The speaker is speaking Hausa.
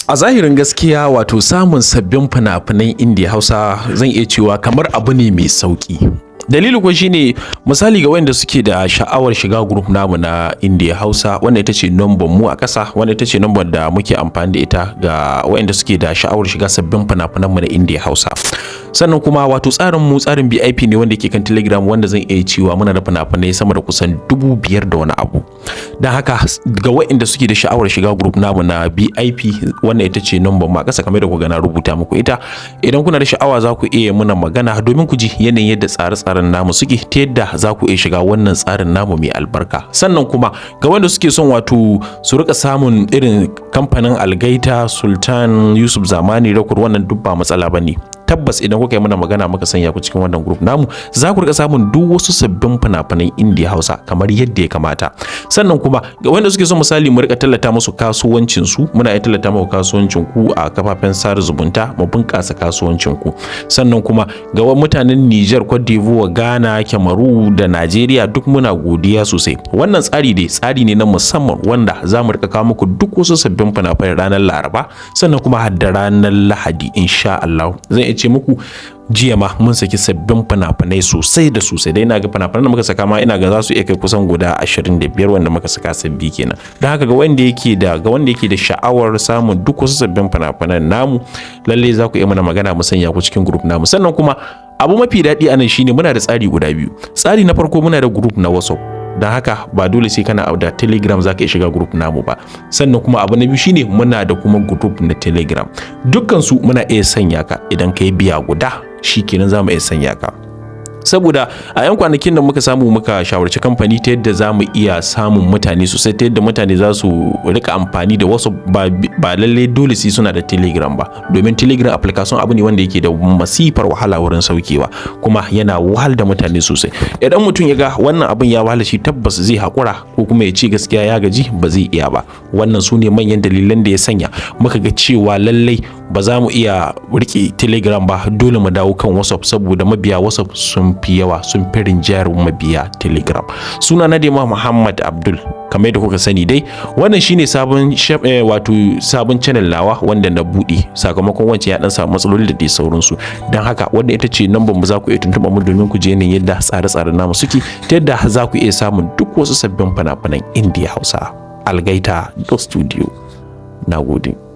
A zahirin gaskiya wato samun sabbin fina-finan Indiya Hausa zan iya cewa kamar abu ne mai sauki. Dalili kuwa shine misali ga wanda suke da sha'awar shiga group namu na Indiya Hausa, wanda ita ce number mu a ƙasa, wanda ita ce number da muke amfani da ita ga wanda suke da sha'awar shiga sabbin fina-finan mu na Indiya Hausa. Sannan kuma wato tsarin VIP ne wanda ke kan Telegram, wanda zan iya cewa muna da fina-finai sama da kusan 5,000 da wani abu. Don haka ga wanda suke da sha'awar shiga group namu na VIP, wanda ita ce number mu a ƙasa kamar da ku ga na rubuta muku ita, idan kuna da sha'awa za ku iya muna magana domin ku ji yanayin yadda tsare-tsaren namu suke, ta yadda za ku iya shiga wannan tsarin namu mai albarka. Sannan kuma ga wanda suke son wato su rika samun irin kamfanin Algaita, Sultan, Yusuf Zamani Record, wannan duk ba matsala bane. Tabbas idan kuka yi mana magana muka sanya ku cikin wannan group namu, za ku rika samun duk wasu sabbin fina-finan Indiya Hausa kamar yadda ya kamata. Sannan kuma ga wanda suke son misali mu rika tallata musu kasuwancin su, muna iya tallata muku kasuwancin ku a kafafen sada zumunta, mu bunkasa kasuwancin ku. Sannan kuma ga mutanen Niger, Cote d'Ivoire, Ghana, Cameroon da Najeriya duk muna godiya sosai. Wannan tsari ne na musamman wanda za mu rika kawo muku duk wasu sabbin fina-finai ranar Laraba, sannan kuma har da ranar Lahadi insha Allah. Zan ce muku jiya ma mun saki sabbin fina-finai sosai da sosai, dai ina ga fina-finan da muka saka ma ina ga za su iya kai kusan guda 25 wanda muka saka sabbi kenan. Don haka ga wanda yake da sha'awar samun duk wasu sabbin fina-finan namu, lalle za ku iya mana magana mu sanya ku cikin group namu. Sannan kuma abu mafi daɗi anan shine muna da tsari guda biyu. Tsari na farko muna da group na WhatsApp, don haka ba dole sai kana da Telegram za ka iya shiga group namu ba. Sannan kuma abu na biyu shine muna da kuma group na Telegram, dukkan su muna iya sanya ka idan ka yi biya guda shikenan za mu iya sanya ka. Saboda a yan kwanakin da muka shawarci kamfani ta yadda za mu iya samun mutane sosai, ta yadda mutane za su rika amfani da wasu ba lalle dole sai suna da Telegram ba, domin Telegram application abu ne wanda yake da masifar wahala wurin saukewa, kuma yana wahal da mutane sosai. Idan mutum ya ga wannan abin ya wahala shi, tabbas zai haƙura ko kuma ya ce gaskiya ya gaji ba zai iya ba. Wannan su ne manyan dalilan da ya sanya muka ga cewa lallai ba za mu iya rike Telegram ba, dole mu dawo kan WhatsApp, saboda mabiya WhatsApp sun fi yawa, sun fi rinjayar mabiya Telegram. Suna na dai Muhammad Abdul, kamar da kuka sani dai wannan shine sabon channel nawa wanda na bude sakamakon wancan ya dan samu matsaloli da dai sauransu. Dan haka wannan ita ce number mu, za ku iya tuntuɓa mu domin ku je ne yadda tsare-tsaren namu suke, ta yadda za ku iya samun duk wasu sabbin fina-finan Indiya Hausa. Algaita Studio. Nagode.